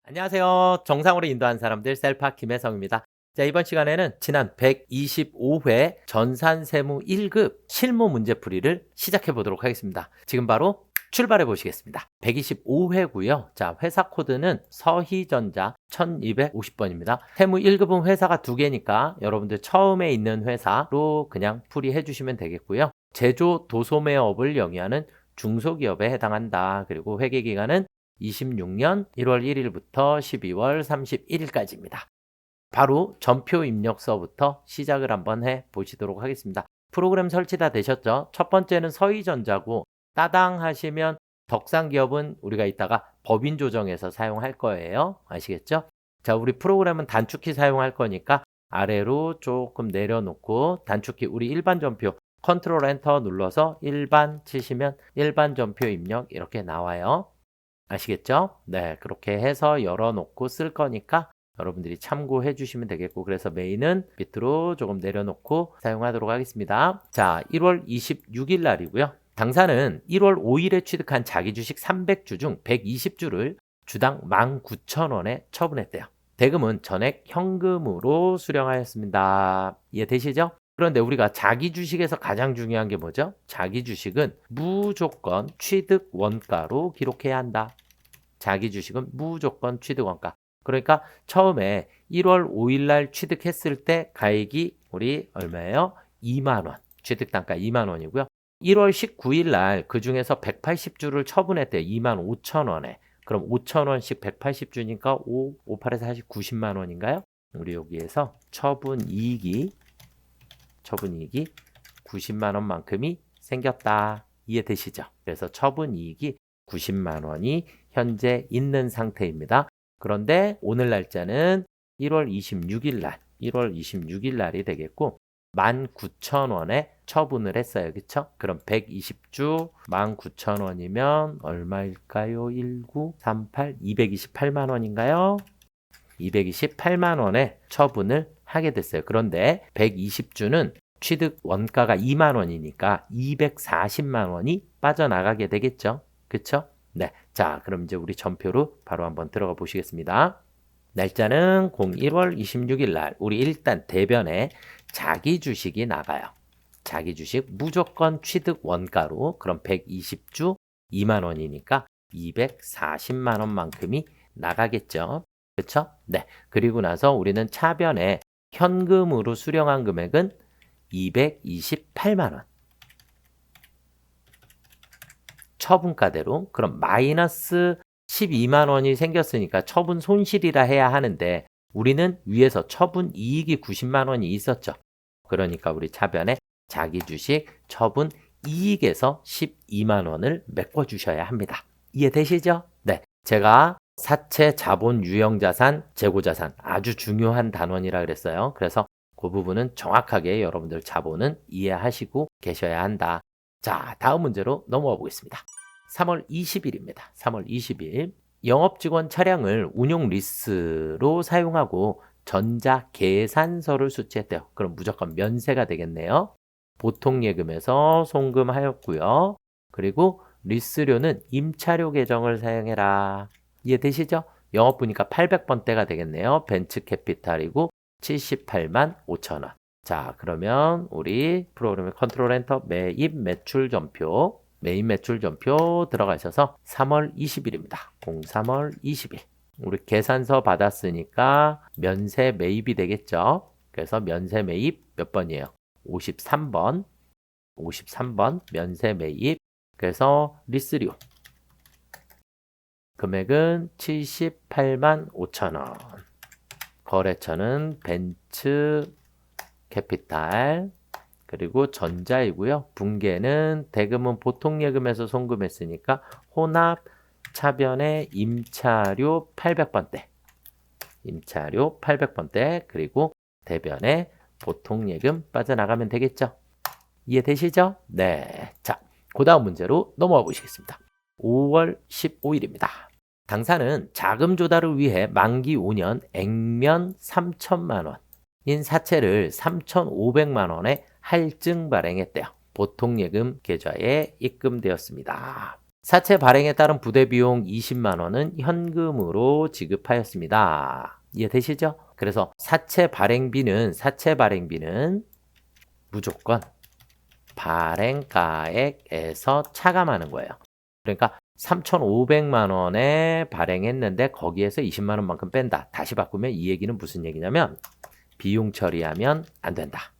안녕하세요. 정상으로 인도하는 사람들 셀파 김혜성입니다. 자, 이번 시간에는 지난 125회 전산세무 1급 실무 문제풀이를 시작해 보도록 하겠습니다. 지금 바로 출발해 보시겠습니다. 125회고요. 자, 회사 코드는 서희전자 1250번입니다. 세무 1급은 회사가 두 개니까 여러분들 처음에 있는 회사로 그냥 풀이해 주시면 되겠고요. 제조 도소매업을 영위하는 중소기업에 해당한다. 그리고 회계기간은 26년 1월 1일부터 12월 31일까지입니다. 바로 전표 입력서부터 시작을 한번 해 보시도록 하겠습니다. 프로그램 설치 다 되셨죠? 첫 번째는 서희전자고 따당 하시면 덕산기업은 우리가 이따가 법인 조정에서 사용할 거예요. 아시겠죠? 자, 우리 프로그램은 단축키 사용할 거니까 아래로 조금 내려놓고 단축키 우리 일반 전표 컨트롤 엔터 눌러서 일반 치시면 일반 전표 입력 이렇게 나와요. 아시겠죠? 네, 그렇게 해서 열어놓고 쓸 거니까 여러분들이 참고해 주시면 되겠고, 그래서 메인은 밑으로 조금 내려놓고 사용하도록 하겠습니다. 자, 1월 26일 날이고요. 당사는 1월 5일에 취득한 자기 주식 300주 중 120주를 주당 19,000원에 처분했대요. 대금은 전액 현금으로 수령하였습니다. 이해되시죠? 그런데 우리가 자기 주식에서 가장 중요한 게 뭐죠? 자기 주식은 무조건 취득 원가로 기록해야 한다. 자기 주식은 무조건 취득 원가. 그러니까 처음에 1월 5일 날 취득했을 때 가액이 우리 얼마예요? 2만 원. 취득 단가 2만 원이고요. 1월 19일 날 그중에서 180주를 처분했대요. 2만 5천 원에. 그럼 5천 원씩 180주니까 5, 8에서 40, 90만 원인가요? 우리 여기에서 처분 이익이 90만 원만큼이 생겼다. 이해되시죠? 그래서 처분 이익이 90만 원이 현재 있는 상태입니다. 그런데 오늘 날짜는 1월 26일 날이 되겠고 19,000원에 처분을 했어요. 그쵸? 그럼 120주 19,000원이면 얼마일까요? 1938 228만 원인가요? 228만 원에 처분을 하게 됐어요. 그런데 120주는 취득 원가가 2만 원이니까 240만 원이 빠져나가게 되겠죠. 그쵸? 네. 자, 그럼 이제 우리 전표로 바로 한번 들어가 보시겠습니다. 날짜는 01월 26일 날 우리 일단 대변에 자기 주식이 나가요. 자기 주식 무조건 취득 원가로 그럼 120주 2만 원이니까 240만 원만큼이 나가겠죠. 그렇죠? 네. 그리고 나서 우리는 차변에 현금으로 수령한 금액은 228만 원. 처분가대로. 그럼 마이너스 12만 원이 생겼으니까 처분 손실이라 해야 하는데 우리는 위에서 처분 이익이 90만 원이 있었죠. 그러니까 우리 차변에 자기 주식 처분 이익에서 12만 원을 메꿔 주셔야 합니다. 이해되시죠? 네. 제가 사채, 자본, 유형자산, 재고자산 아주 중요한 단원이라 그랬어요. 그래서 그 부분은 정확하게 여러분들 자본은 이해하시고 계셔야 한다. 자, 다음 문제로 넘어가 보겠습니다. 3월 20일입니다. 3월 20일 영업직원 차량을 운용 리스로 사용하고 전자 계산서를 수취했대요. 그럼 무조건 면세가 되겠네요. 보통 예금에서 송금하였고요. 그리고 리스료는 임차료 계정을 사용해라. 이해되시죠? 영업 보니까 800번대가 되겠네요. 벤츠 캐피탈이고 78만 5천 원. 자, 그러면 우리 프로그램의 컨트롤 엔터 매입 매출 전표 들어가셔서 3월 20일입니다. 03월 20일. 우리 계산서 받았으니까 면세 매입이 되겠죠. 그래서 면세 매입 몇 번이에요? 53번. 면세 매입. 그래서 리스료. 금액은 78만 5천 원. 거래처는 벤츠 캐피탈. 그리고 전자이고요. 분계는 대금은 보통 예금에서 송금했으니까 혼합 차변에 임차료 800번대. 그리고 대변에 보통 예금 빠져나가면 되겠죠. 이해되시죠? 네. 자, 그 다음 문제로 넘어가 보시겠습니다. 5월 15일입니다. 당사는 자금 조달을 위해 만기 5년 액면 3천만 원인 사채를 3,500만 원에 할증 발행했대요. 보통 예금 계좌에 입금되었습니다. 사채 발행에 따른 부대 비용 20만 원은 현금으로 지급하였습니다. 이해되시죠? 그래서 사채 발행비는 무조건 발행가액에서 차감하는 거예요. 그러니까 3,500만 원에 발행했는데 거기에서 20만 원만큼 뺀다. 다시 바꾸면 이 얘기는 무슨 얘기냐면 비용 처리하면 안 된다.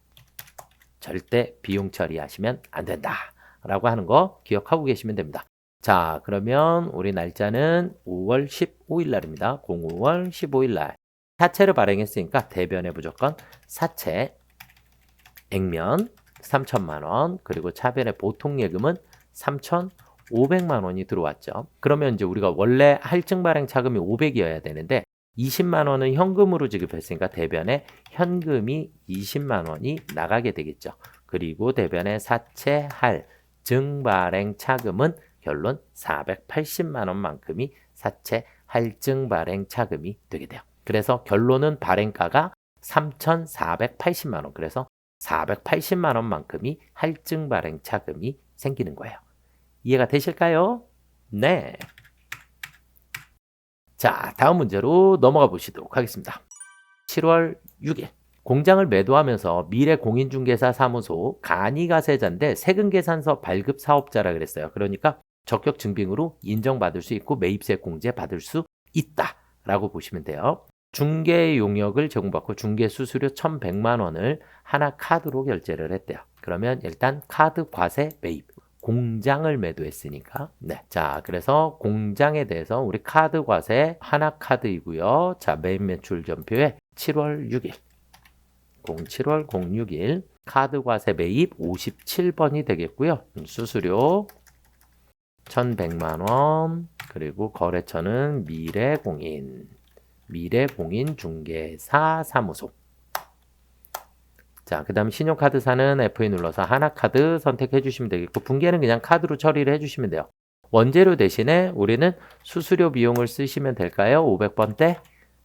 절대 비용 처리하시면 안 된다. 라고 하는 거 기억하고 계시면 됩니다. 자, 그러면 우리 날짜는 5월 15일 날입니다. 05월 15일 날. 사채를 발행했으니까 대변에 무조건 사채 액면 3천만 원, 그리고 차변의 보통 예금은 3,500만 원이 들어왔죠. 그러면 이제 우리가 원래 할증 발행 차금이 500이어야 되는데 20만 원은 현금으로 지급했으니까 대변에 현금이 20만 원이 나가게 되겠죠. 그리고 대변에 사채 할증 발행 차금은 결론 480만 원만큼이 사채 할증 발행 차금이 되게 돼요. 그래서 결론은 발행가가 3,480만 원. 그래서 480만 원만큼이 할증 발행 차금이 생기는 거예요. 이해가 되실까요? 네. 자, 다음 문제로 넘어가 보시도록 하겠습니다. 7월 6일. 공장을 매도하면서 미래공인중개사 사무소 간이가세자인데 세금계산서 발급 사업자라 그랬어요. 그러니까 적격 증빙으로 인정받을 수 있고 매입세 공제 받을 수 있다라고 보시면 돼요. 중개 용역을 제공받고 중개 수수료 1,100만 원을 하나 카드로 결제를 했대요. 그러면 일단 카드 과세 매입. 공장을 매도했으니까. 네. 자, 그래서 공장에 대해서 우리 카드 과세 하나 카드이고요. 자, 매입 매출 전표에 7월 6일. 07월 06일 카드 과세 매입 57번이 되겠고요. 수수료 1,100만 원. 그리고 거래처는 미래공인 중개사 사무소. 자, 그 다음 신용카드사는 F2 눌러서 하나카드 선택해 주시면 되겠고 분계는 그냥 카드로 처리를 해 주시면 돼요. 원재료 대신에 우리는 수수료 비용을 쓰시면 될까요? 500번대?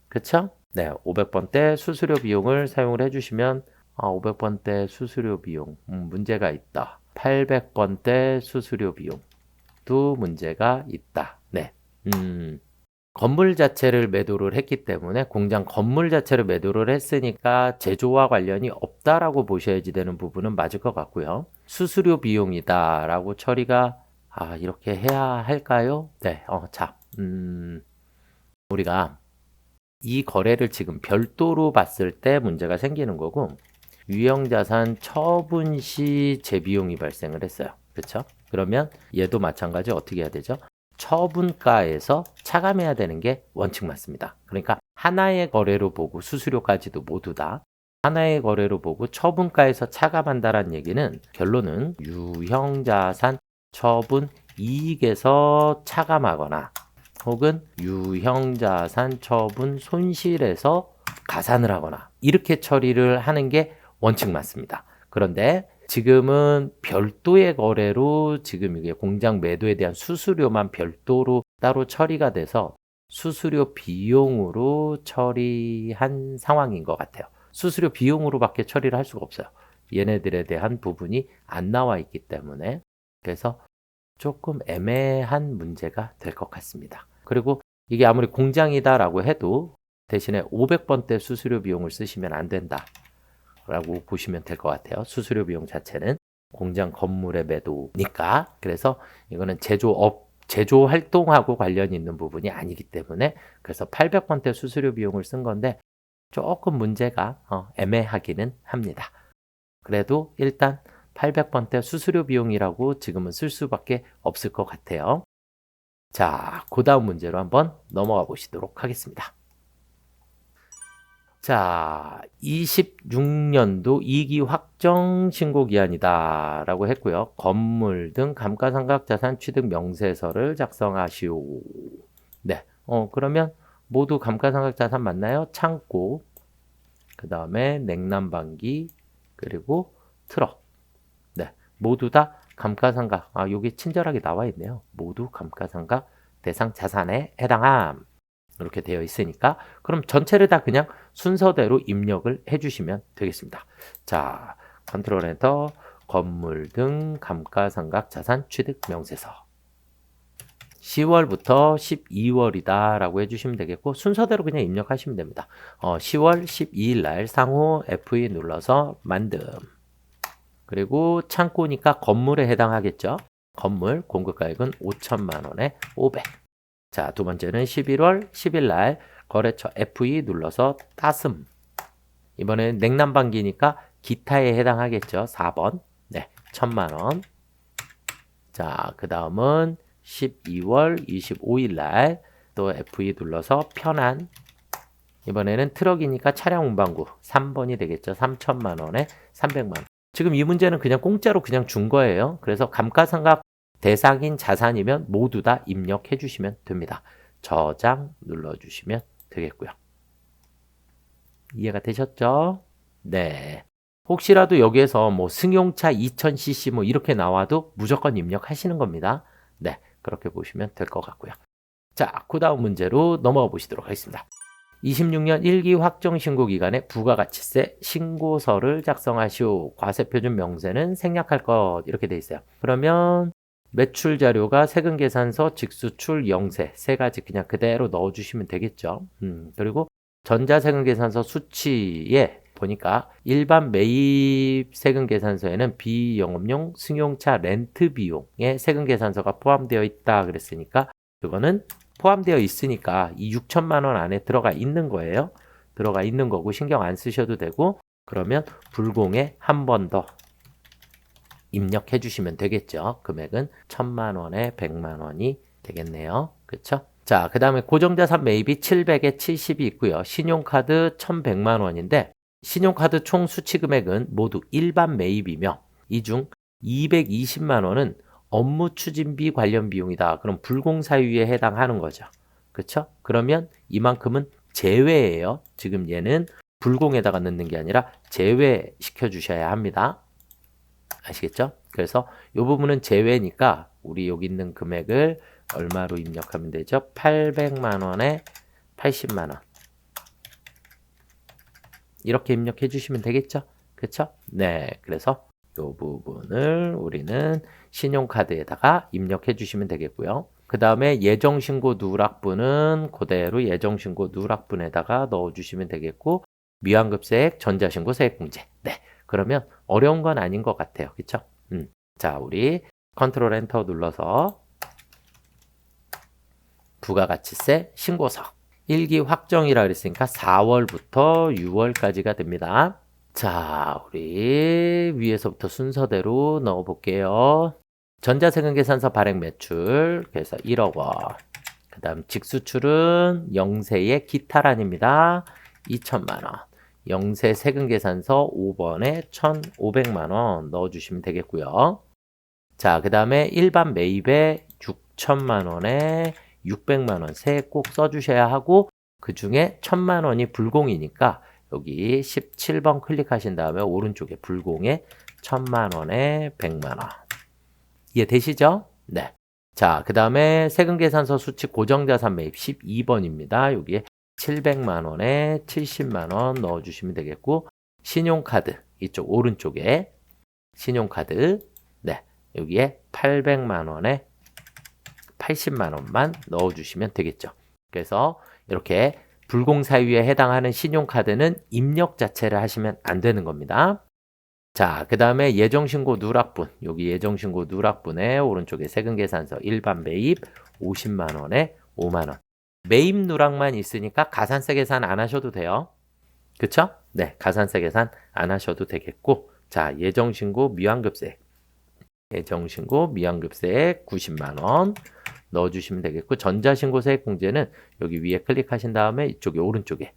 그쵸? 네, 500번대 수수료 비용을 사용을 해 주시면 500번대 수수료 비용 문제가 있다. 800번대 수수료 비용도 문제가 있다. 네. 건물 자체를 매도를 했기 때문에 공장 건물 자체를 매도를 했으니까 제조와 관련이 없다라고 보셔야지 되는 부분은 맞을 것 같고요. 수수료 비용이다 라고 처리가 이렇게 해야 할까요? 네, 우리가 이 거래를 지금 별도로 봤을 때 문제가 생기는 거고 유형자산 처분 시 재비용이 발생을 했어요. 그렇죠? 그러면 얘도 마찬가지 어떻게 해야 되죠? 처분가에서 차감해야 되는 게 원칙 맞습니다. 그러니까 하나의 거래로 보고 수수료까지도 모두 다 하나의 거래로 보고 처분가에서 차감한다는 얘기는 결론은 유형자산 처분 이익에서 차감하거나 혹은 유형자산 처분 손실에서 가산을 하거나 이렇게 처리를 하는 게 원칙 맞습니다. 그런데 지금은 별도의 거래로 지금 이게 공장 매도에 대한 수수료만 별도로 따로 처리가 돼서 수수료 비용으로 처리한 상황인 것 같아요. 수수료 비용으로밖에 처리를 할 수가 없어요. 얘네들에 대한 부분이 안 나와 있기 때문에 그래서 조금 애매한 문제가 될 것 같습니다. 그리고 이게 아무리 공장이다라고 해도 대신에 500번대 수수료 비용을 쓰시면 안 된다. 라고 보시면 될 것 같아요. 수수료 비용 자체는 공장 건물의 매도니까. 그래서 이거는 제조 활동하고 관련이 있는 부분이 아니기 때문에 그래서 800번대 수수료 비용을 쓴 건데 조금 문제가 애매하기는 합니다. 그래도 일단 800번대 수수료 비용이라고 지금은 쓸 수밖에 없을 것 같아요. 자, 그 다음 문제로 한번 넘어가 보시도록 하겠습니다. 자, 26년도 2기 확정 신고 기한이다 라고 했고요. 건물 등 감가상각 자산 취득 명세서를 작성하시오. 네, 그러면 모두 감가상각 자산 맞나요? 창고, 그 다음에 냉난방기, 그리고 트럭. 네, 모두 다 감가상각. 여기 친절하게 나와 있네요. 모두 감가상각 대상 자산에 해당함. 이렇게 되어 있으니까 그럼 전체를 다 그냥 순서대로 입력을 해주시면 되겠습니다. 자, 컨트롤 엔터 건물 등 감가상각 자산 취득 명세서. 10월부터 12월이다 라고 해주시면 되겠고 순서대로 그냥 입력하시면 됩니다. 10월 12일 날 상호 F2 눌러서 만듦. 그리고 창고니까 건물에 해당하겠죠. 건물 공급가액은 5천만 원에 500. 자, 두 번째는 11월 10일 날 거래처 F2 눌러서 따슴. 이번에는 냉난방기니까 기타에 해당하겠죠. 4번. 네, 1,000만 원. 자, 그 다음은 12월 25일 날 또 F2 눌러서 편한. 이번에는 트럭이니까 차량 운반구 3번이 되겠죠. 3,000만 원에 300만 원. 지금 이 문제는 그냥 공짜로 그냥 준 거예요. 그래서 감가상각 대상인 자산이면 모두 다 입력해 주시면 됩니다. 저장 눌러주시면 되겠고요. 이해가 되셨죠? 네. 혹시라도 여기에서 뭐 승용차 2000cc 뭐 이렇게 나와도 무조건 입력하시는 겁니다. 네. 그렇게 보시면 될 것 같고요. 자, 그 다음 문제로 넘어가 보시도록 하겠습니다. 26년 1기 확정신고 기간에 부가가치세 신고서를 작성하시오. 과세표준 명세는 생략할 것 이렇게 돼 있어요. 그러면 매출 자료가 세금계산서, 직수출, 영세 세 가지 그냥 그대로 넣어주시면 되겠죠. 그리고 전자세금계산서 수치에 보니까 일반 매입 세금계산서에는 비영업용 승용차 렌트 비용의 세금계산서가 포함되어 있다 그랬으니까 그거는 포함되어 있으니까 이 6천만 원 안에 들어가 있는 거예요. 들어가 있는 거고 신경 안 쓰셔도 되고 그러면 불공에 한 번 더 입력해 주시면 되겠죠. 금액은 1,000만 원에 100만 원이 되겠네요. 그렇죠? 자, 그 다음에 고정자산 매입이 700에 70이 있고요. 신용카드 1,100만 원인데 신용카드 총 수취 금액은 모두 일반 매입이며 이 중 220만 원은 업무 추진비 관련 비용이다. 그럼 불공사유에 해당하는 거죠. 그렇죠? 그러면 이만큼은 제외예요. 지금 얘는 불공에다가 넣는 게 아니라 제외시켜 주셔야 합니다. 아시겠죠? 그래서 이 부분은 제외니까 우리 여기 있는 금액을 얼마로 입력하면 되죠? 800만 원에 80만 원. 이렇게 입력해 주시면 되겠죠? 그렇죠? 네. 그래서 이 부분을 우리는 신용카드에다가 입력해 주시면 되겠고요. 그 다음에 예정신고 누락분은 그대로 예정신고 누락분에다가 넣어주시면 되겠고 미환급세액, 전자신고 세액공제. 네, 그러면 어려운 건 아닌 것 같아요. 그쵸? 자, 우리 컨트롤 엔터 눌러서 부가가치세 신고서 1기 확정이라 그랬으니까 4월부터 6월까지가 됩니다. 자, 우리 위에서부터 순서대로 넣어 볼게요. 전자세금계산서 발행 매출 그래서 1억 원. 그 다음 직수출은 영세의 기타란입니다. 2천만 원. 영세 세금계산서 5번에 1,500만 원 넣어주시면 되겠고요. 자, 그 다음에 일반 매입에 6천만 원에 600만 원 세액 꼭 써주셔야 하고 그 중에 1,000만 원이 불공이니까 여기 17번 클릭하신 다음에 오른쪽에 불공에 1,000만 원에 100만 원. 이해되시죠? 네. 자, 그 다음에 세금계산서 수치 고정자산 매입 12번입니다. 여기에 700만 원에 70만 원 넣어주시면 되겠고 신용카드 이쪽 오른쪽에 신용카드 네 여기에 800만 원에 80만 원만 넣어주시면 되겠죠. 그래서 이렇게 불공사유에 해당하는 신용카드는 입력 자체를 하시면 안 되는 겁니다. 자, 그 다음에 예정신고 누락분 여기 예정신고 누락분에 오른쪽에 세금계산서 일반 매입 50만 원에 5만 원 매입 누락만 있으니까 가산세 계산 안 하셔도 돼요. 그쵸? 네, 가산세 계산 안 하셔도 되겠고 자, 예정신고 미환급세액 예정신고 미환급세액 90만 원 넣어주시면 되겠고 전자신고 세액공제는 여기 위에 클릭하신 다음에 이쪽에 오른쪽에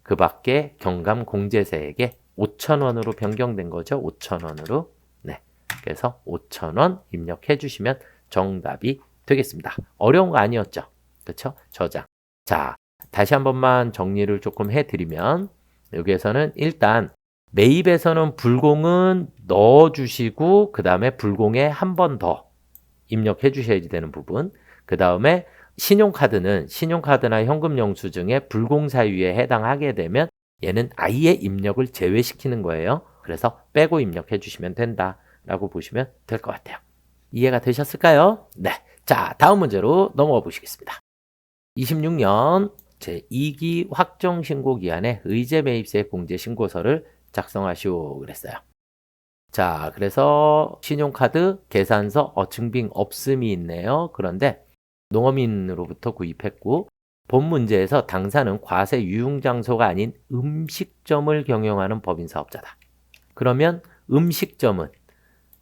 그 밖에 경감공제세액에 5,000원으로 변경된 거죠. 5,000원으로 네, 그래서 5,000원 입력해 주시면 정답이 되겠습니다. 어려운 거 아니었죠? 그렇죠? 저장. 자, 다시 한 번만 정리를 조금 해드리면 여기에서는 일단 매입에서는 불공은 넣어주시고 그 다음에 불공에 한 번 더 입력해 주셔야 되는 부분 그 다음에 신용카드나 현금영수증에 불공사유에 해당하게 되면 얘는 아예 입력을 제외시키는 거예요. 그래서 빼고 입력해 주시면 된다라고 보시면 될 것 같아요. 이해가 되셨을까요? 네. 자, 다음 문제로 넘어가 보시겠습니다. 26년 제2기 확정신고기한에 의제매입세 공제신고서를 작성하시오 그랬어요. 자, 그래서 신용카드, 계산서, 증빙 없음이 있네요. 그런데 농어민으로부터 구입했고 본 문제에서 당사는 과세 유흥장소가 아닌 음식점을 경영하는 법인사업자다. 그러면 음식점은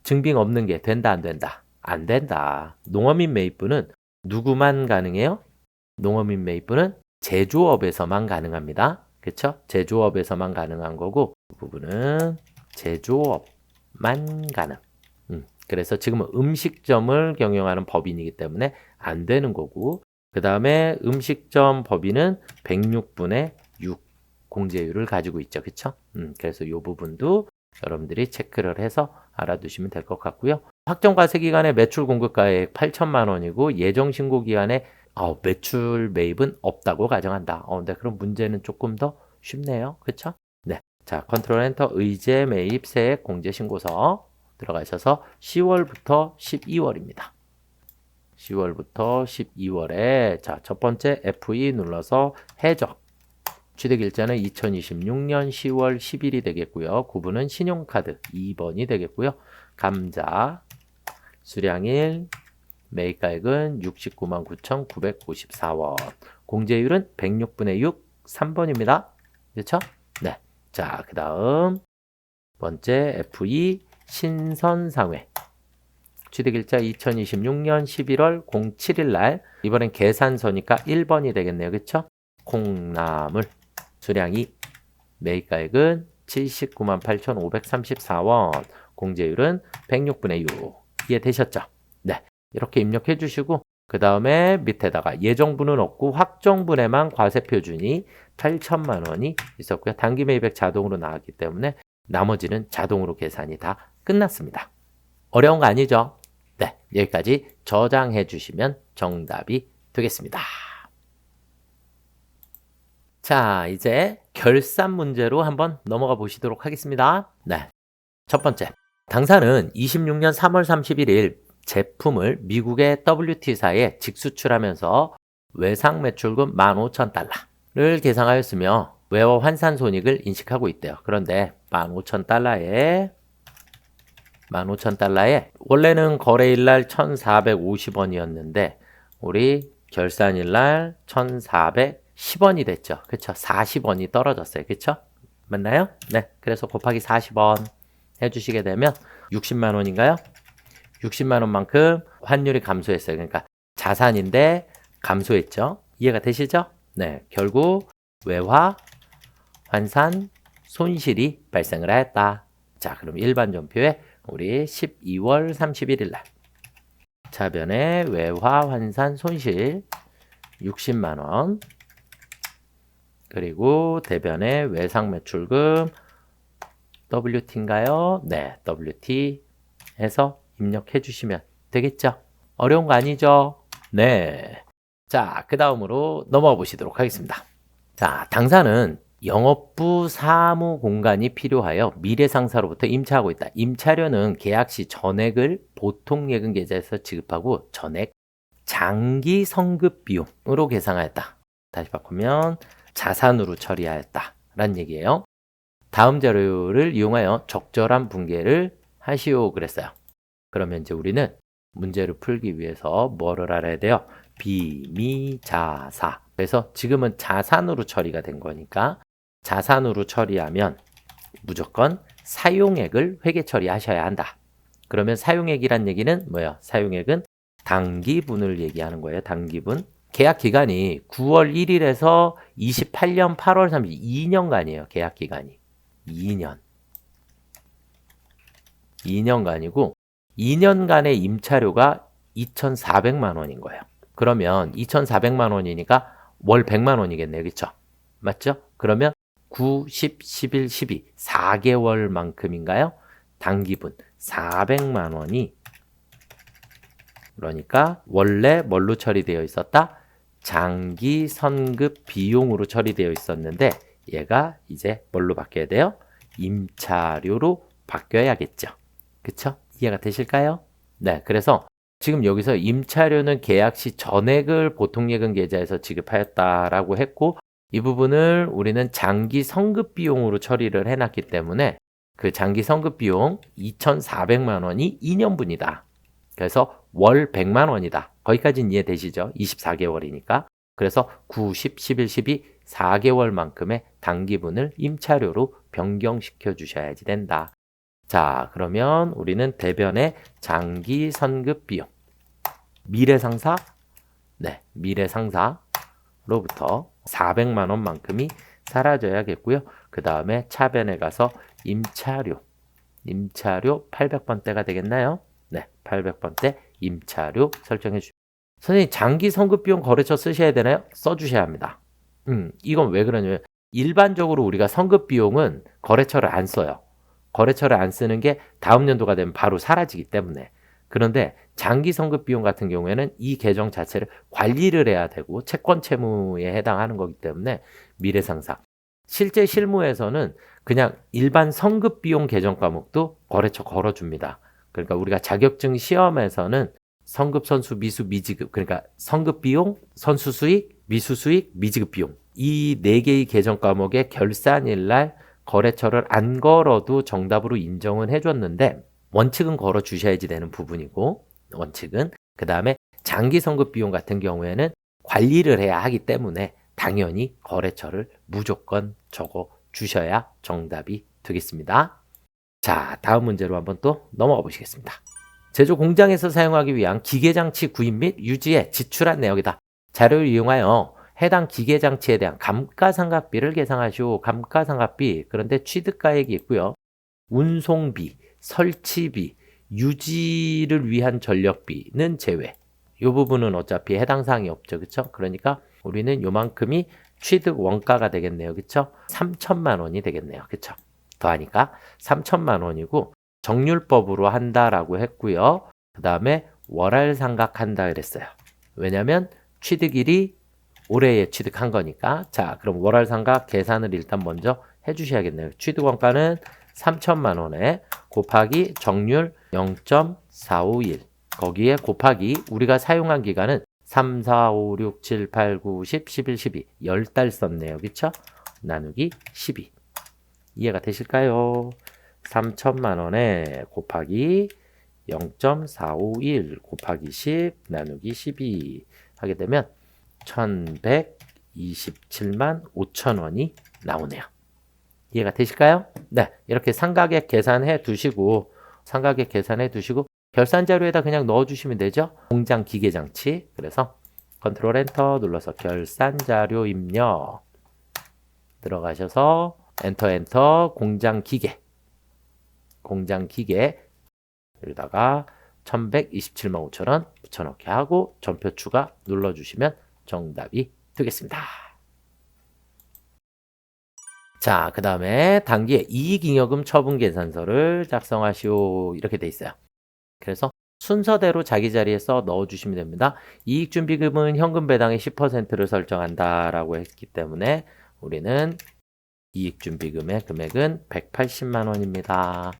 증빙 없는 게 된다 안 된다? 안 된다. 농어민 매입부는 누구만 가능해요? 농어민 매입부는 제조업에서만 가능합니다. 그렇죠? 제조업에서만 가능한 거고 그 부분은 제조업만 가능. 그래서 지금은 음식점을 경영하는 법인이기 때문에 안 되는 거고 그 다음에 음식점 법인은 106분의 6 공제율을 가지고 있죠. 그렇죠? 그래서 이 부분도 여러분들이 체크를 해서 알아두시면 될 것 같고요. 확정과세 기간에 매출 공급가액 8천만 원이고 예정 신고 기간에 매출 매입은 없다고 가정한다. 근데 그럼 문제는 조금 더 쉽네요. 그렇죠? 네. 자, 컨트롤 엔터 의제 매입 세액 공제 신고서 들어가셔서 10월부터 12월입니다. 10월부터 12월에 자, 첫 번째 F2 눌러서 해적. 취득일자는 2026년 10월 10일이 되겠고요. 구분은 신용카드 2번이 되겠고요. 감자 수량일 매입가액은 69만 9,954원. 공제율은 106분의 6 3번입니다. 그렇죠? 네. 자, 그 다음 번째 F2 신선상회 취득일자 2026년 11월 07일 날 이번엔 계산서니까 1번이 되겠네요. 그렇죠? 콩나물 수량이 매입가액은 79만 8,534원 공제율은 106분의 6 이해되셨죠? 네, 이렇게 입력해 주시고 그 다음에 밑에다가 예정분은 없고 확정분에만 과세표준이 8천만 원이 있었고요. 단기 매입액 자동으로 나왔기 때문에 나머지는 자동으로 계산이 다 끝났습니다. 어려운 거 아니죠? 네, 여기까지 저장해 주시면 정답이 되겠습니다. 자, 이제 결산 문제로 한번 넘어가 보시도록 하겠습니다. 네, 첫 번째, 당사는 26년 3월 31일 제품을 미국의 WT사에 직수출하면서 외상 매출금 15,000달러를 계상하였으며 외화 환산 손익을 인식하고 있대요. 그런데 15,000달러에 원래는 거래일 날 1,450원이었는데 우리 결산일 날 1,410원이 됐죠. 그렇죠? 40원이 떨어졌어요. 그렇죠? 맞나요? 네. 그래서 곱하기 40원 해 주시게 되면 60만 원인가요? 60만 원만큼 환율이 감소했어요. 그러니까 자산인데 감소했죠. 이해가 되시죠? 네. 결국 외화 환산 손실이 발생을 하였다. 자, 그럼 일반 전표에 우리 12월 31일 날 차변에 외화 환산 손실 60만 원 그리고 대변에 외상 매출금 WT인가요? 네, WT 해서 입력해 주시면 되겠죠? 어려운 거 아니죠? 네. 자, 그 다음으로 넘어가 보시도록 하겠습니다. 자, 당사는 영업부 사무 공간이 필요하여 미래상사로부터 임차하고 있다. 임차료는 계약 시 전액을 보통 예금 계좌에서 지급하고 전액 장기 성급 비용으로 계상하였다. 다시 바꾸면 자산으로 처리하였다. 라는 얘기예요. 다음 자료를 이용하여 적절한 분계를 하시오 그랬어요. 그러면 이제 우리는 문제를 풀기 위해서 뭐를 알아야 돼요? 비미자사. 그래서 지금은 자산으로 처리가 된 거니까 자산으로 처리하면 무조건 사용액을 회계 처리하셔야 한다. 그러면 사용액이란 얘기는 뭐예요? 사용액은 당기분을 얘기하는 거예요. 당기분. 계약 기간이 9월 1일에서 28년 8월 30일 2년간이에요. 계약 기간이. 2년간이고 2년간의 임차료가 2,400만 원인 거예요. 그러면 2,400만 원이니까 월 100만 원이겠네요. 그렇죠? 맞죠? 그러면 9, 10, 11, 12 4개월만큼인가요? 당기분 400만 원이 그러니까 원래 뭘로 처리되어 있었다? 장기 선급 비용으로 처리되어 있었는데 얘가 이제 뭘로 바뀌어야 돼요? 임차료로 바뀌어야겠죠. 그쵸? 이해가 되실까요? 네, 그래서 지금 여기서 임차료는 계약 시 전액을 보통예금 계좌에서 지급하였다라고 했고 이 부분을 우리는 장기 성급 비용으로 처리를 해놨기 때문에 그 장기 성급 비용 2,400만 원이 2년분이다. 그래서 월 100만 원이다. 거기까지는 이해되시죠? 24개월이니까. 그래서 9, 10, 11, 12, 4개월만큼의 단기분을 임차료로 변경시켜 주셔야지 된다. 자, 그러면 우리는 대변의 장기 선급 비용. 미래상사? 네, 미래상사로부터 400만 원만큼이 사라져야겠고요. 그 다음에 차변에 가서 임차료 800번대가 되겠나요? 네, 800번대 임차료 설정해 주시면. 선생님, 장기 선급 비용 거래처 쓰셔야 되나요? 써주셔야 합니다. 이건 왜 그러냐면 일반적으로 우리가 선급 비용은 거래처를 안 써요. 거래처를 안 쓰는 게 다음 연도가 되면 바로 사라지기 때문에. 그런데 장기 선급 비용 같은 경우에는 이 계정 자체를 관리를 해야 되고 채권 채무에 해당하는 거기 때문에 미래상사. 실제 실무에서는 그냥 일반 선급 비용 계정 과목도 거래처 걸어줍니다. 그러니까 우리가 자격증 시험에서는 선급, 선수, 미수, 미지급, 그러니까 선급 비용, 선수 수익, 미수 수익, 미지급 비용, 이 4개의 계정 과목의 결산일 날 거래처를 안 걸어도 정답으로 인정은 해줬는데 원칙은 걸어 주셔야지 되는 부분이고, 원칙은. 그 다음에 장기 선급 비용 같은 경우에는 관리를 해야 하기 때문에 당연히 거래처를 무조건 적어 주셔야 정답이 되겠습니다. 자, 다음 문제로 한번 또 넘어가 보시겠습니다. 제조 공장에서 사용하기 위한 기계장치 구입 및 유지에 지출한 내역이다. 자료를 이용하여 해당 기계장치에 대한 감가상각비를 계상하시오. 감가상각비, 그런데 취득가액이 있고요. 운송비, 설치비, 유지를 위한 전력비는 제외. 이 부분은 어차피 해당 사항이 없죠. 그쵸? 그러니까 우리는 요만큼이 취득 원가가 되겠네요. 그쵸? 3천만 원이 되겠네요. 그쵸? 더하니까 3천만 원이고 정률법으로 한다라고 했고요. 그 다음에 월할 상각한다 그랬어요. 왜냐면 취득일이 올해에 취득한 거니까. 자, 그럼 월할 상각 계산을 일단 먼저 해주셔야겠네요. 취득 원가는 3천만 원에 곱하기 정률 0.451, 거기에 곱하기 우리가 사용한 기간은 3, 4, 5, 6, 7, 8, 9, 10, 11, 12 10달 썼네요. 그쵸? 나누기 12. 이해가 되실까요? 3천만 원에 곱하기 0.451 곱하기 10 나누기 12 하게 되면 1127만 5천 원이 나오네요. 이해가 되실까요? 네, 이렇게 상가액 계산해 두시고 결산 자료에다 그냥 넣어 주시면 되죠. 공장 기계 장치. 그래서 컨트롤 엔터 눌러서 결산 자료 입력 들어가셔서 엔터 공장 기계 여기다가 1127만 5천 원 붙여넣기 하고 전표 추가 눌러주시면 정답이 되겠습니다. 자, 그 다음에 단기에 이익잉여금 처분 계산서를 작성하시오. 이렇게 돼 있어요. 그래서 순서대로 자기 자리에 써 넣어주시면 됩니다. 이익준비금은 현금 배당의 10%를 설정한다라고 했기 때문에 우리는 이익준비금의 금액은 180만 원입니다.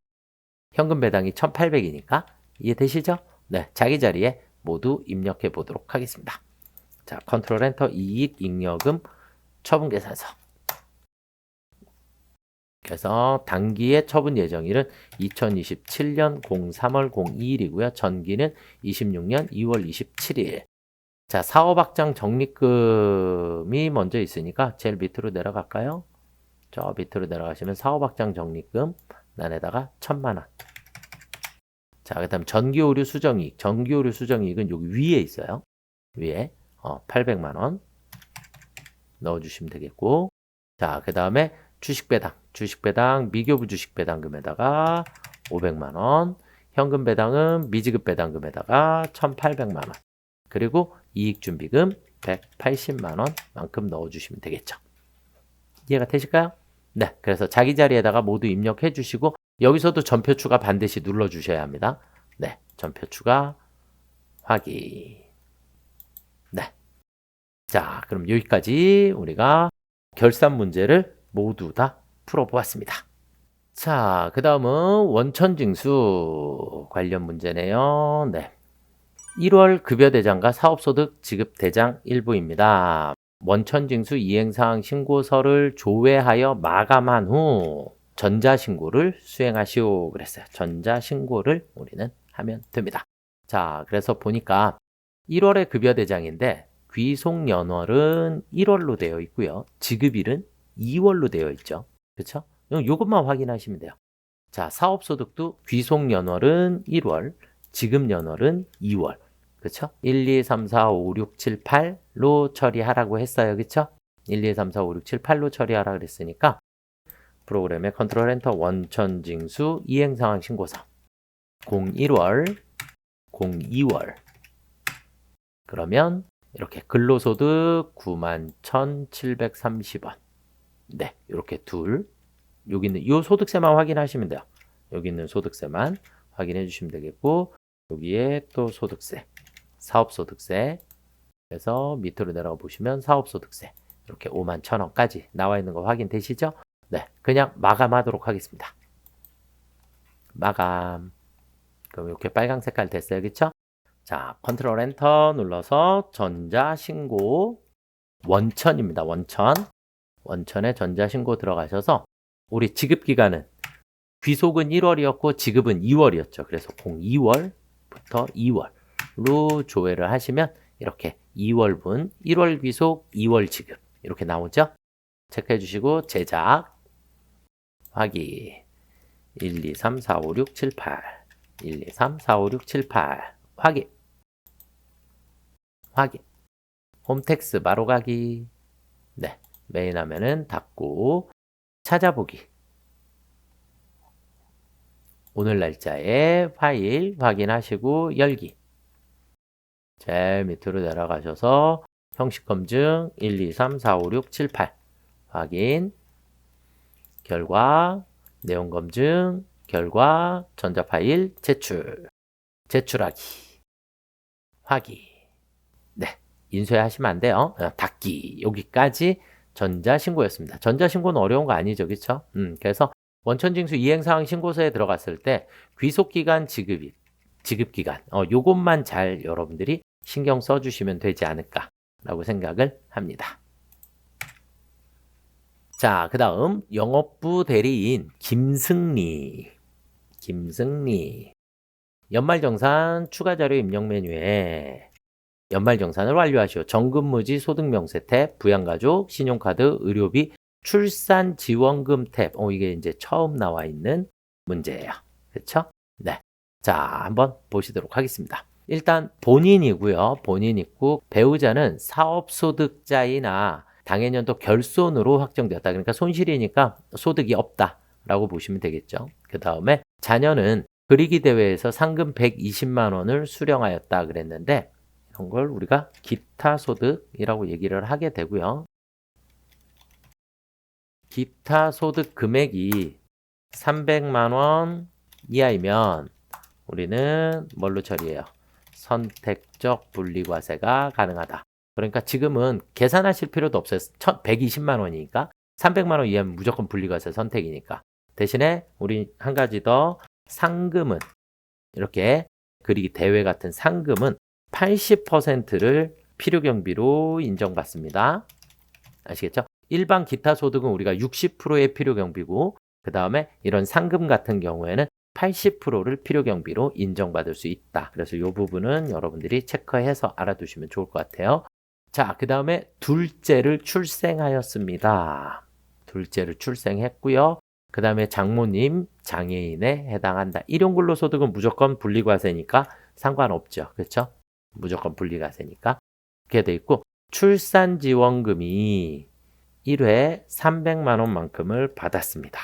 현금 배당이 1,800이니까 이해되시죠? 네, 자기 자리에 모두 입력해 보도록 하겠습니다. 자, 컨트롤 엔터 이익잉여금 처분 계산서. 그래서 단기의 처분 예정일은 2027년 03월 02일이고요. 전기는 26년 2월 27일. 자, 사업 확장 적립금이 먼저 있으니까 제일 밑으로 내려갈까요? 저 밑으로 내려가시면 사업 확장 적립금 난에다가 1,000만 원. 자, 그다음 전기 오류 수정이익. 전기 오류 수정이익은 여기 위에 있어요. 위에 800만 원 넣어 주시면 되겠고. 자, 그다음에 주식배당 미교부 주식배당금에다가 500만 원, 현금 배당은 미지급 배당금에다가 1,800만 원, 그리고 이익준비금 180만 원만큼 넣어주시면 되겠죠. 이해가 되실까요? 네, 그래서 자기 자리에다가 모두 입력해 주시고 여기서도 전표 추가 반드시 눌러주셔야 합니다. 네, 전표 추가 확인. 네. 자, 그럼 여기까지 우리가 결산 문제를 모두 다 풀어보았습니다. 자, 그 다음은 원천징수 관련 문제네요. 네. 1월 급여대장과 사업소득 지급대장 일부입니다. 원천징수 이행사항 신고서를 조회하여 마감한 후 전자신고를 수행하시오 그랬어요. 전자신고를 우리는 하면 됩니다. 자, 그래서 보니까 1월에 급여대장인데 귀속연월은 1월로 되어 있고요. 지급일은 2월로 되어 있죠. 그렇죠? 이것만 확인하시면 돼요. 자, 사업소득도 귀속연월은 1월, 지급연월은 2월. 그렇죠? 1, 2, 3, 4, 5, 6, 7, 8로 처리하라고 했어요. 그렇죠? 1, 2, 3, 4, 5, 6, 7, 8로 처리하라 그랬으니까 프로그램에 컨트롤 엔터 원천징수 이행상황 신고서 01월, 02월 그러면 이렇게 근로소득 91,730원. 네, 이렇게 둘. 여기 있는 이 소득세만 확인하시면 돼요. 여기 있는 소득세만 확인해 주시면 되겠고 여기에 또 소득세, 사업소득세 그래서 밑으로 내려가 보시면 사업소득세 이렇게 51,000원까지 나와 있는 거 확인되시죠? 네, 그냥 마감하도록 하겠습니다. 마감. 그럼 이렇게 빨강 색깔 됐어요. 그쵸? 자, 컨트롤 엔터 눌러서 전자신고 원천입니다. 원천. 원천에 전자신고 들어가셔서 우리 지급기간은 귀속은 1월이었고 지급은 2월이었죠. 그래서 02월부터 2월로 조회를 하시면 이렇게 2월분 1월 귀속 2월 지급 이렇게 나오죠. 체크해 주시고 제작 확인 1, 2, 3, 4, 5, 6, 7, 8 1, 2, 3, 4, 5, 6, 7, 8 확인 확인 홈택스 바로 가기 네 메인 화면은 닫고 찾아보기 오늘 날짜에 파일 확인하시고 열기 제일 밑으로 내려가셔서 형식 검증 1, 2, 3, 4, 5, 6, 7, 8 확인 결과 내용 검증 결과 전자 파일 제출하기 확인 네 인쇄하시면 안 돼요. 닫기 여기까지 전자신고였습니다. 전자신고는 어려운 거 아니죠. 그렇죠? 그래서 원천징수 이행사항 신고서에 들어갔을 때 귀속기간 지급기간 요것만 잘 여러분들이 신경 써주시면 되지 않을까라고 생각을 합니다. 자, 그 다음 영업부 대리인 김승리 연말정산 추가자료 입력 메뉴에 연말정산을 완료하시오. 정근무지 소득명세 탭, 부양가족, 신용카드, 의료비, 출산지원금 탭. 이게 이제 처음 나와 있는 문제예요. 그렇죠? 네. 자, 한번 보시도록 하겠습니다. 일단 본인이고요. 본인 있고 배우자는 사업소득자이나 당해년도 결손으로 확정되었다. 그러니까 손실이니까 소득이 없다라고 보시면 되겠죠. 그 다음에 자녀는 그리기 대회에서 상금 120만 원을 수령하였다 그랬는데 이런 걸 우리가 기타 소득이라고 얘기를 하게 되고요. 기타 소득 금액이 300만 원 이하이면 우리는 뭘로 처리해요? 선택적 분리과세가 가능하다. 그러니까 지금은 계산하실 필요도 없어요. 120만 원이니까 300만 원 이하면 무조건 분리과세 선택이니까. 대신에 우리 한 가지 더 상금은 이렇게 그리기 대회 같은 상금은 80%를 필요경비로 인정받습니다. 아시겠죠? 일반 기타 소득은 우리가 60%의 필요경비고 그 다음에 이런 상금 같은 경우에는 80%를 필요경비로 인정받을 수 있다. 그래서 이 부분은 여러분들이 체크해서 알아두시면 좋을 것 같아요. 자, 그 다음에 둘째를 출생하였습니다. 둘째를 출생했고요. 그 다음에 장모님, 장애인에 해당한다. 일용근로소득은 무조건 분리과세니까 상관없죠. 그렇죠? 무조건 분리과세니까. 그렇게 돼 있고 출산지원금이 1회 300만 원만큼을 받았습니다.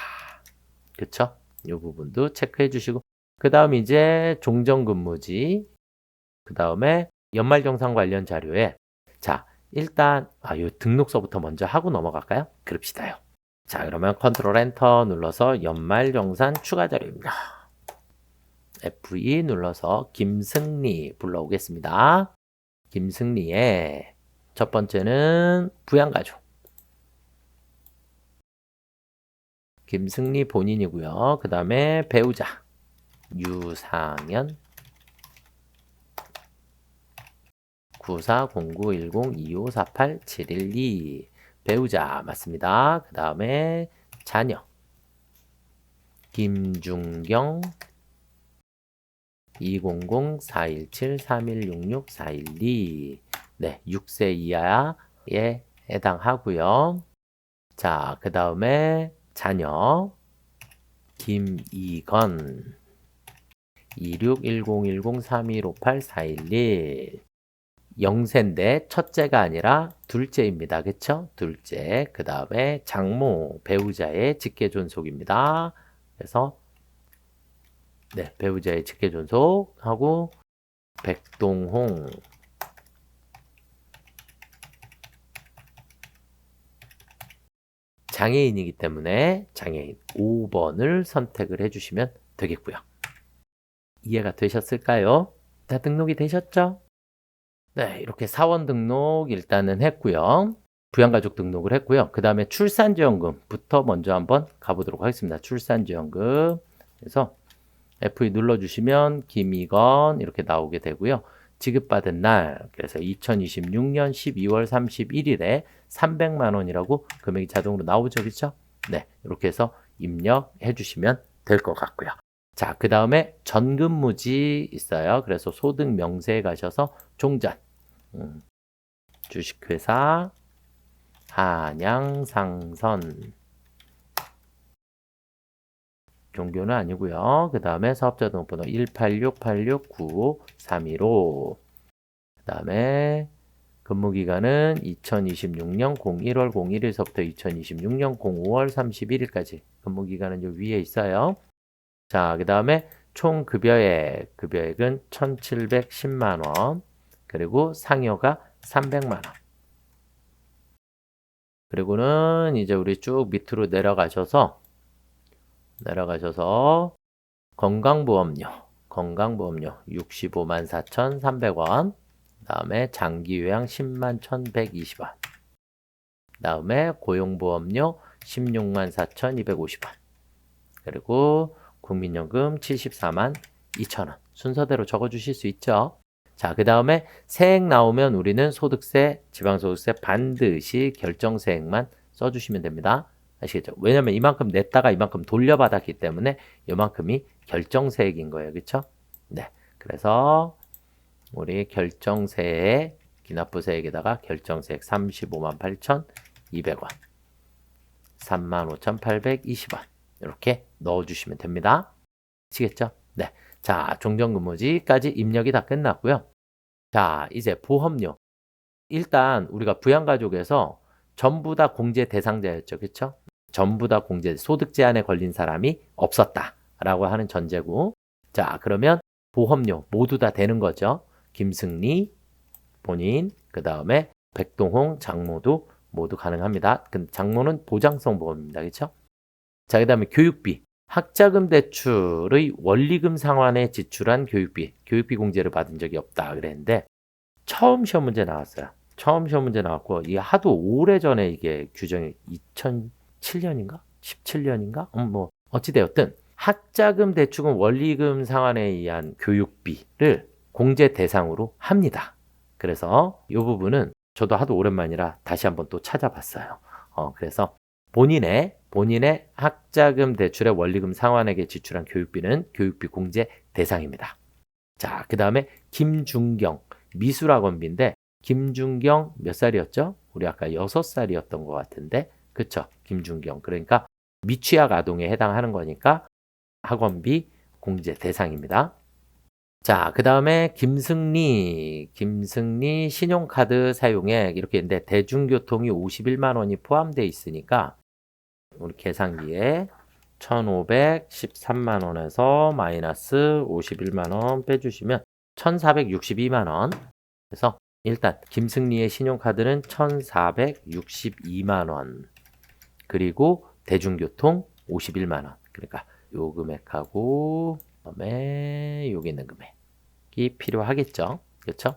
그렇죠? 이 부분도 체크해 주시고 그 다음 이제 종전근무지 그 다음에 연말정산 관련 자료에 자 일단 요 등록서부터 먼저 하고 넘어갈까요? 그럽시다요. 자 그러면 컨트롤 엔터 눌러서 연말정산 추가 자료입니다. F2 눌러서 김승리 불러오겠습니다. 김승리의 첫 번째는 부양가족 김승리 본인이고요. 그 다음에 배우자 유상현 9409102548-712 배우자 맞습니다. 그 다음에 자녀 김중경 200-417-3166-412 네, 6세 이하에 해당하고요. 자, 그 다음에 자녀 김이건 2610103158-411 영세인데 첫째가 아니라 둘째입니다. 그쵸? 둘째. 그 다음에 장모 배우자의 직계존속입니다. 그래서 네, 배우자의 직계존속하고 백동홍 장애인이기 때문에 장애인 5번을 선택을 해주시면 되겠고요. 이해가 되셨을까요? 다 등록이 되셨죠? 네, 이렇게 사원 등록 일단은 했고요. 부양가족 등록을 했고요. 그 다음에 출산지원금부터 먼저 한번 가보도록 하겠습니다. 출산지원금. 그래서 F2 눌러주시면 김이건 이렇게 나오게 되고요. 지급받은 날, 그래서 2026년 12월 31일에 300만 원이라고 금액이 자동으로 나오죠. 그렇죠? 네, 이렇게 해서 입력해 주시면 될 것 같고요. 자, 그 다음에 전근무지 있어요. 그래서 소득 명세에 가셔서 종전, 주식회사, 한양상선, 종교는 아니고요. 그 다음에 사업자 등록번호 186869535. 그 다음에 근무기간은 2026년 01월 01일서부터 2026년 05월 31일까지 근무기간은 요 위에 있어요. 자, 그 다음에 총 급여액은 1,710만 원, 그리고 상여가 300만 원. 그리고는 이제 우리 쭉 밑으로 내려가셔서 건강보험료 65만 4,300원, 그 다음에 장기요양 10만 1,120원, 그 다음에 고용보험료 16만 4,250원, 그리고 국민연금 74만 2천원 순서대로 적어주실 수 있죠. 자, 그 다음에 세액 나오면 우리는 소득세, 지방소득세 반드시 결정세액만 써주시면 됩니다. 아시겠죠? 왜냐면 이만큼 냈다가 이만큼 돌려받았기 때문에 이만큼이 결정세액인 거예요. 그렇죠? 네. 그래서 우리 결정세액, 기납부세액에다가 결정세액 35만 8,200원, 35,820원 이렇게 넣어주시면 됩니다. 아시겠죠? 네. 자, 종전근무지까지 입력이 다 끝났고요. 자, 이제 보험료. 일단 우리가 부양가족에서 전부 다 공제 대상자였죠. 그렇죠? 전부 다 공제, 소득 제한에 걸린 사람이 없었다라고 하는 전제고. 자, 그러면 보험료 모두 다 되는 거죠. 김승리 본인, 그 다음에 백동홍 장모도 모두 가능합니다. 근데 장모는 보장성 보험입니다. 그렇죠? 자, 그 다음에 교육비. 학자금 대출의 원리금 상환에 지출한 교육비 공제를 받은 적이 없다 그랬는데 처음 시험 문제 나왔어요. 처음 시험 문제 나왔고 이게 하도 오래전에 이게 규정이 2007년인가? 17년인가? 뭐 어찌되었든 학자금 대출은 원리금 상환에 의한 교육비를 공제 대상으로 합니다. 그래서 이 부분은 저도 하도 오랜만이라 다시 한번 또 찾아봤어요. 그래서 본인의 학자금 대출의 원리금 상환액에 지출한 교육비는 교육비 공제 대상입니다. 자, 그 다음에 김중경 미술학원비인데 김중경 몇 살이었죠? 우리 아까 6살이었던 것 같은데 그쵸? 김중경. 그러니까 미취학 아동에 해당하는 거니까 학원비 공제 대상입니다. 자, 그 다음에 김승리 신용카드 사용액 이렇게 있는데 대중교통이 51만 원이 포함되어 있으니까 우리 계산기에 1,513만 원에서 마이너스 51만 원 빼주시면 1,462만 원. 그래서 일단 김승리의 신용카드는 1,462만 원. 그리고 대중교통 51만 원. 그러니까 요 금액하고 그다음에 여기 있는 금액이 필요하겠죠. 그렇죠?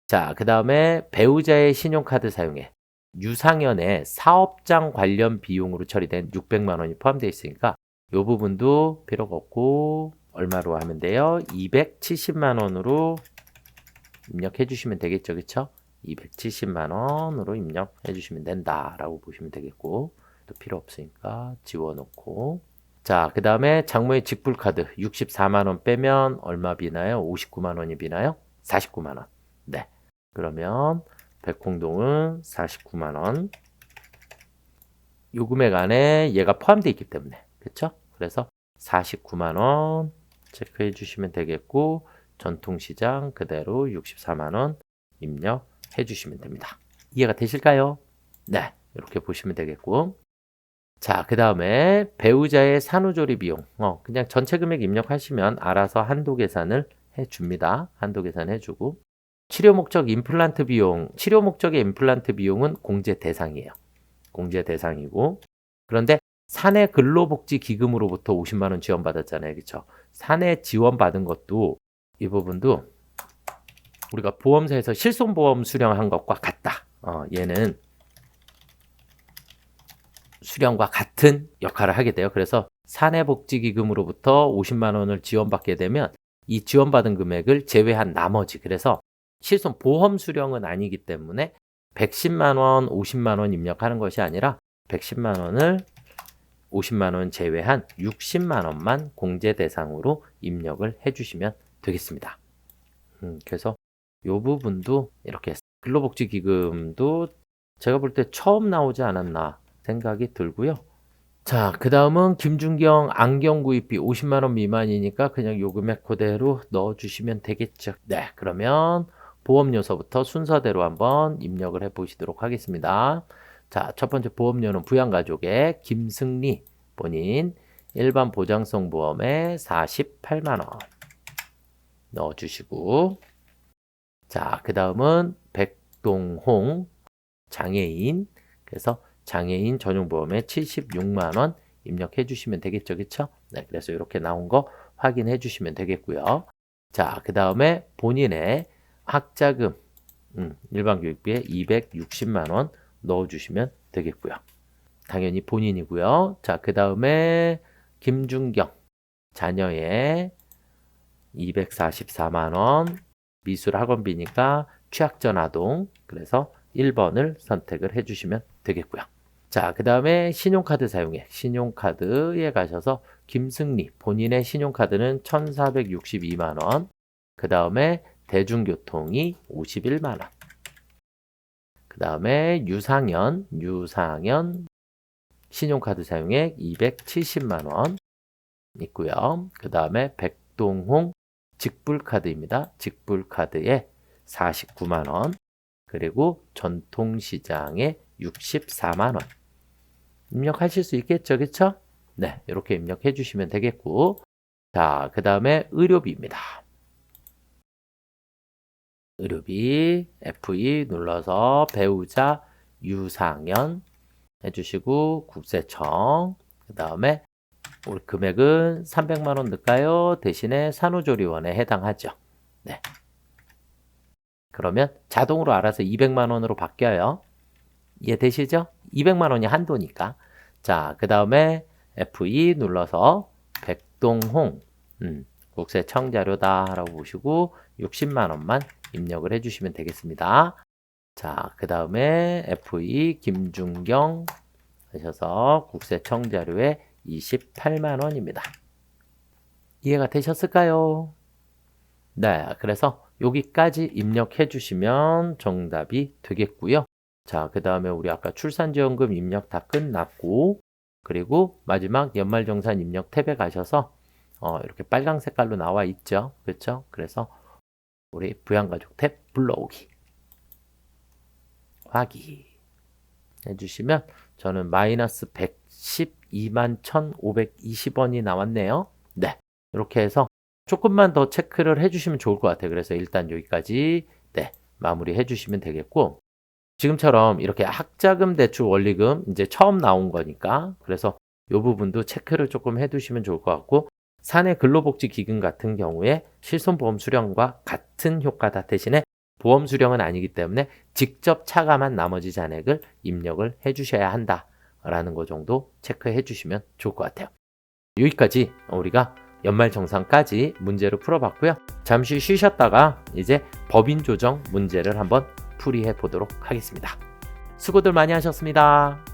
자, 그 다음에 배우자의 신용카드 사용액. 유상연의 사업장 관련 비용으로 처리된 600만 원이 포함되어 있으니까 이 부분도 필요가 없고 얼마로 하면 돼요? 270만 원으로 입력해 주시면 되겠죠. 그쵸? 270만 원으로 입력해 주시면 된다라고 보시면 되겠고, 또 필요 없으니까 지워놓고, 자, 그 다음에 장모의 직불카드 64만 원 빼면 얼마 비나요? 59만 원이 비나요? 49만 원. 네. 그러면 백홍동은 49만 원. 요 금액 안에 얘가 포함되어 있기 때문에. 그쵸? 그래서 49만 원 체크해 주시면 되겠고, 전통시장 그대로 64만 원 입력해 주시면 됩니다. 이해가 되실까요? 네. 이렇게 보시면 되겠고. 자, 그 다음에 배우자의 산후조리 비용. 그냥 전체 금액 입력하시면 알아서 한도 계산을 해줍니다. 한도 계산 해주고. 치료 목적 임플란트 비용. 치료 목적의 임플란트 비용은 공제 대상이에요. 공제 대상이고. 그런데 사내 근로복지 기금으로부터 50만 원 지원받았잖아요. 그렇죠? 사내 지원받은 것도 이 부분도 우리가 보험사에서 실손보험 수령한 것과 같다. 얘는 수령과 같은 역할을 하게 돼요. 그래서 사내복지기금으로부터 50만 원을 지원받게 되면 이 지원받은 금액을 제외한 나머지, 그래서 실손 보험 수령은 아니기 때문에 110만 원, 50만 원 입력하는 것이 아니라 110만 원을 50만 원 제외한 60만 원만 공제 대상으로 입력을 해주시면 되겠습니다. 그래서 이 부분도 이렇게 근로복지기금도 제가 볼 때 처음 나오지 않았나 생각이 들고요. 자, 그 다음은 김준경 안경 구입비 50만 원 미만이니까 그냥 요 금액 그대로 넣어주시면 되겠죠. 네, 그러면 보험료서부터 순서대로 한번 입력을 해보시도록 하겠습니다. 자, 첫 번째 보험료는 부양가족의 김승리 본인 일반 보장성 보험에 48만 원 넣어주시고, 자, 그 다음은 백동홍 장애인, 그래서 장애인 전용보험에 76만 원 입력해 주시면 되겠죠. 그쵸? 네, 그래서 이렇게 나온 거 확인해 주시면 되겠고요. 자, 그 다음에 본인의 학자금 일반 교육비에 260만 원 넣어 주시면 되겠고요. 당연히 본인이고요. 자, 그 다음에 김준경 자녀의 244만 원 미술 학원비니까 취약전 아동, 그래서 1번을 선택을 해주시면 되겠고요. 자, 그 다음에 신용카드 사용액, 신용카드에 가셔서 김승리 본인의 신용카드는 1,462만 원, 그 다음에 대중교통이 51만 원, 그 다음에 유상현 신용카드 사용액 270만 원 있고요. 그 다음에 백동홍 직불카드입니다. 직불카드에 49만 원, 그리고 전통시장에 64만 원 입력하실 수 있겠죠, 그쵸? 네, 이렇게 입력해 주시면 되겠고, 자, 그 다음에 의료비입니다. 의료비 F2 눌러서 배우자 유상현 해주시고, 국세청, 그 다음에 우리 금액은 300만 원 넣을까요? 대신에 산후조리원에 해당하죠. 네. 그러면 자동으로 알아서 200만 원으로 바뀌어요. 이해되시죠? 200만 원이 한도니까. 자, 그 다음에 F2 눌러서 백동홍 국세청 자료다 라고 보시고 60만 원만 입력을 해주시면 되겠습니다. 자, 그 다음에 F2 김준경 하셔서 국세청 자료에 28만 원입니다. 이해가 되셨을까요? 네, 그래서 여기까지 입력해 주시면 정답이 되겠고요. 자, 그 다음에 우리 아까 출산지원금 입력 다 끝났고, 그리고 마지막 연말정산 입력 탭에 가셔서 이렇게 빨강 색깔로 나와 있죠. 그렇죠? 그래서 우리 부양가족 탭 불러오기 확인 해주시면 저는 마이너스 112만 1,520원이 나왔네요. 네, 이렇게 해서 조금만 더 체크를 해주시면 좋을 것 같아요. 그래서 일단 여기까지 네, 마무리 해주시면 되겠고, 지금처럼 이렇게 학자금 대출 원리금 이제 처음 나온 거니까 그래서 이 부분도 체크를 조금 해두시면 좋을 것 같고, 사내 근로복지기금 같은 경우에 실손보험 수령과 같은 효과다. 대신에 보험 수령은 아니기 때문에 직접 차감한 나머지 잔액을 입력을 해주셔야 한다라는 거 정도 체크해 주시면 좋을 것 같아요. 여기까지 우리가 연말정산까지 문제를 풀어봤고요. 잠시 쉬셨다가 이제 법인 조정 문제를 한번 풀이해 보도록 하겠습니다. 수고들 많이 하셨습니다.